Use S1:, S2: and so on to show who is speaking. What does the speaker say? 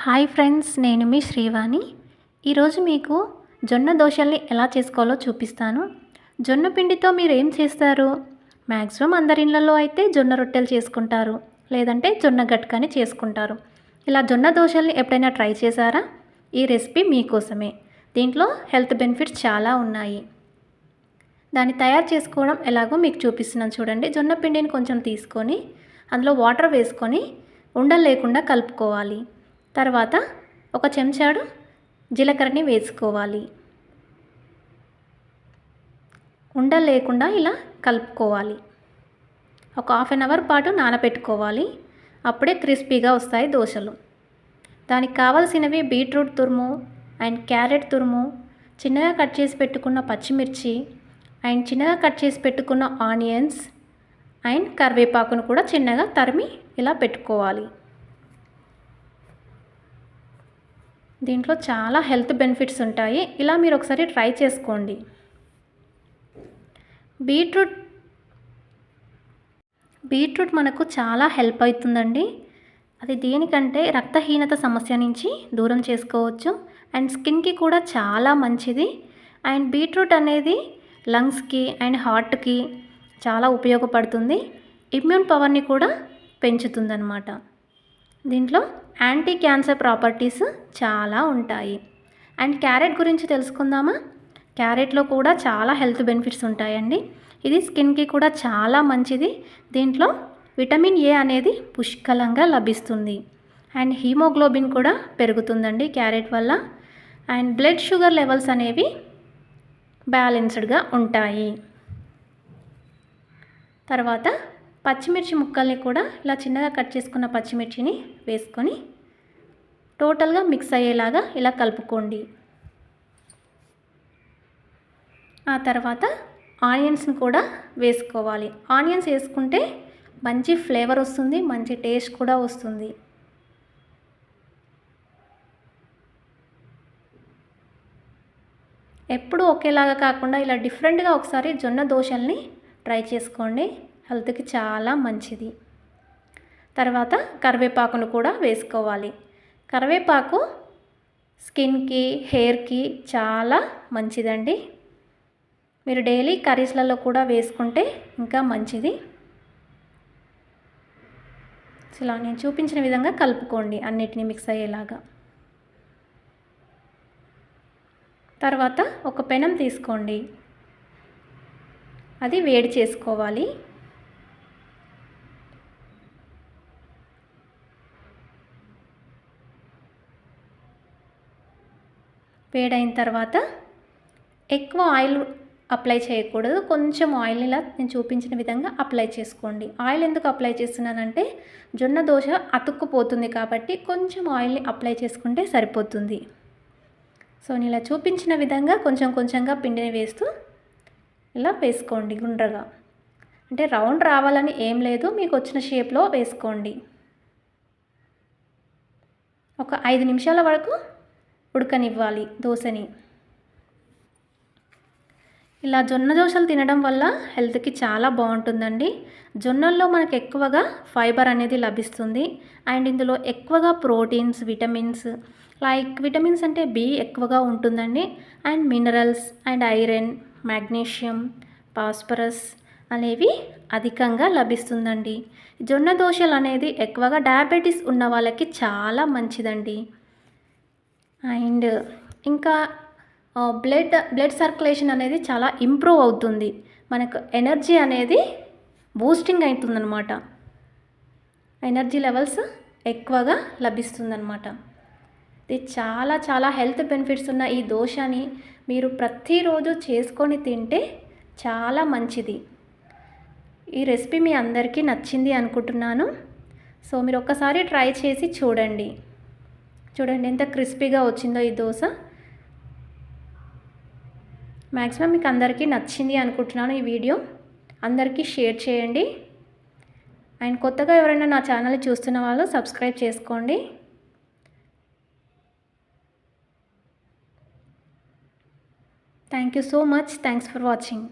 S1: Hi friends, నేను మీ శ్రీవాణి. ఈరోజు మీకు జొన్న దోశల్ని ఎలా చేసుకోవాలో చూపిస్తాను. జొన్న పిండితో మీరు ఏం చేస్తారు? మ్యాక్సిమం అందరి ఇళ్ళల్లో అయితే జొన్న రొట్టెలు చేసుకుంటారు, లేదంటే జొన్న గట్కని చేసుకుంటారు. ఇలా జొన్న దోశల్ని ఎప్పుడైనా ట్రై చేశారా? ఈ రెసిపీ మీకోసమే. దీంట్లో హెల్త్ బెనిఫిట్స్ చాలా ఉన్నాయి. దాన్ని తయారు చేసుకోవడం ఎలాగో మీకు చూపిస్తున్నాను చూడండి. జొన్న పిండిని కొంచెం తీసుకొని అందులో వాటర్ వేసుకొని ఉండలు లేకుండా కలుపుకోవాలి. తర్వాత ఒక చెంచాడు జీలకర్రని వేసుకోవాలి. ఉండలు లేకుండా ఇలా కలుపుకోవాలి. ఒక హాఫ్ అన్ అవర్ పాటు నానబెట్టుకోవాలి. అప్పుడే క్రిస్పీగా వస్తాయి దోశలు. దానికి కావాల్సినవి బీట్రూట్ తురుము అండ్ క్యారెట్ తురుము, చిన్నగా కట్ చేసి పెట్టుకున్న పచ్చిమిర్చి అండ్ చిన్నగా కట్ చేసి పెట్టుకున్న ఆనియన్స్ అండ్ కరివేపాకును కూడా చిన్నగా తరిమి ఇలా పెట్టుకోవాలి. దీంట్లో చాలా హెల్త్ బెనిఫిట్స్ ఉంటాయి. ఇలా మీరు ఒకసారి ట్రై చేసుకోండి. బీట్రూట్ మనకు చాలా హెల్ప్ అవుతుందండి. అది దేనికంటే రక్తహీనత సమస్య నుంచి దూరం చేసుకోవచ్చు అండ్ స్కిన్కి కూడా చాలా మంచిది. అండ్ బీట్రూట్ అనేది లంగ్స్కి అండ్ హార్ట్కి చాలా ఉపయోగపడుతుంది. ఇమ్యూన్ పవర్ని కూడా పెంచుతుందన్నమాట. దీంట్లో యాంటీ క్యాన్సర్ ప్రాపర్టీస్ చాలా ఉంటాయి. అండ్ క్యారెట్ గురించి తెలుసుకుందామా? క్యారెట్లో కూడా చాలా హెల్త్ బెనిఫిట్స్ ఉంటాయండి. ఇది స్కిన్కి కూడా చాలా మంచిది. దీంట్లో విటమిన్ ఏ అనేది పుష్కలంగా లభిస్తుంది. అండ్ హీమోగ్లోబిన్ కూడా పెరుగుతుందండి క్యారెట్ వల్ల. అండ్ బ్లడ్ షుగర్ లెవెల్స్ అనేవి బ్యాలెన్స్డ్గా ఉంటాయి. తర్వాత పచ్చిమిర్చి ముక్కల్ని కూడా ఇలా చిన్నగా కట్ చేసుకున్న పచ్చిమిర్చిని వేసుకొని టోటల్గా మిక్స్ అయ్యేలాగా ఇలా కలుపుకోండి. ఆ తర్వాత ఆనియన్స్ని కూడా వేసుకోవాలి. ఆనియన్స్ వేసుకుంటే మంచి ఫ్లేవర్ వస్తుంది, మంచి టేస్ట్ కూడా వస్తుంది. ఎప్పుడూ ఒకేలాగా కాకుండా ఇలా డిఫరెంట్గా ఒకసారి జొన్న దోశల్ని ట్రై చేసుకోండి. హెల్త్కి చాలా మంచిది. తర్వాత కరివేపాకును కూడా వేసుకోవాలి. కరివేపాకు స్కిన్కి, హెయిర్కి చాలా మంచిదండి. మీరు డైలీ కర్రీస్లలో కూడా వేసుకుంటే ఇంకా మంచిది. ఇలా నేను చూపించిన విధంగా కలుపుకోండి, అన్నిటినీ మిక్స్ అయ్యేలాగా. తర్వాత ఒక పెనం తీసుకోండి, అది వేడి చేసుకోవాలి. వేడైన తర్వాత ఎక్కువ ఆయిల్ అప్లై చేయకూడదు. కొంచెం ఆయిల్ని ఇలా నేను చూపించిన విధంగా అప్లై చేసుకోండి. ఆయిల్ ఎందుకు అప్లై చేస్తున్నానంటే జొన్న దోశ అతుక్కుపోతుంది కాబట్టి కొంచెం ఆయిల్ని అప్లై చేసుకుంటే సరిపోతుంది. సో నేను ఇలా చూపించిన విధంగా కొంచెం కొంచెంగా పిండిని వేస్తూ ఇలా వేసుకోండి గుండ్రగా. అంటే రౌండ్ రావాలని ఏం లేదు, మీకు వచ్చిన షేప్లో వేసుకోండి. ఒక 5 నిమిషాల వరకు ఉడకనివ్వాలి దోశని. ఇలా జొన్న దోశలు తినడం వల్ల హెల్త్కి చాలా బాగుంటుందండి. జొన్నల్లో మనకు ఎక్కువగా ఫైబర్ అనేది లభిస్తుంది. అండ్ ఇందులో ఎక్కువగా ప్రోటీన్స్, విటమిన్స్, లైక్ విటమిన్స్ అంటే బి ఎక్కువగా ఉంటుందండి. And minerals and iron, magnesium, phosphorus అనేవి అధికంగా లభిస్తుందండి. జొన్న దోశలు అనేది ఎక్కువగా డయాబెటీస్ ఉన్న వాళ్ళకి చాలా మంచిదండి. అండ్ ఇంకా బ్లడ్ సర్క్యులేషన్ అనేది చాలా ఇంప్రూవ్ అవుతుంది. మనకు ఎనర్జీ అనేది బూస్టింగ్ అవుతుందన్నమాట. ఎనర్జీ లెవెల్స్ ఎక్కువగా లభిస్తుందన్నమాట. ఇది చాలా చాలా హెల్త్ బెనిఫిట్స్ ఉన్న ఈ దోశని మీరు ప్రతిరోజు చేసుకొని తింటే చాలా మంచిది. ఈ రెసిపీ మీ అందరికీ నచ్చింది అనుకుంటున్నాను. సో మీరు ఒక్కసారి ట్రై చేసి చూడండి. చూడండి ఎంత క్రిస్పీగా వచ్చిందో ఈ దోశ. మ్యాక్సిమం మీకు అందరికీ నచ్చింది అనుకుంటున్నాను. ఈ వీడియో అందరికీ షేర్ చేయండి. అండ్ కొత్తగా ఎవరైనా నా ఛానల్ చూస్తున్న వాళ్ళు సబ్స్క్రైబ్ చేసుకోండి. Thank you so much. Thanks for watching.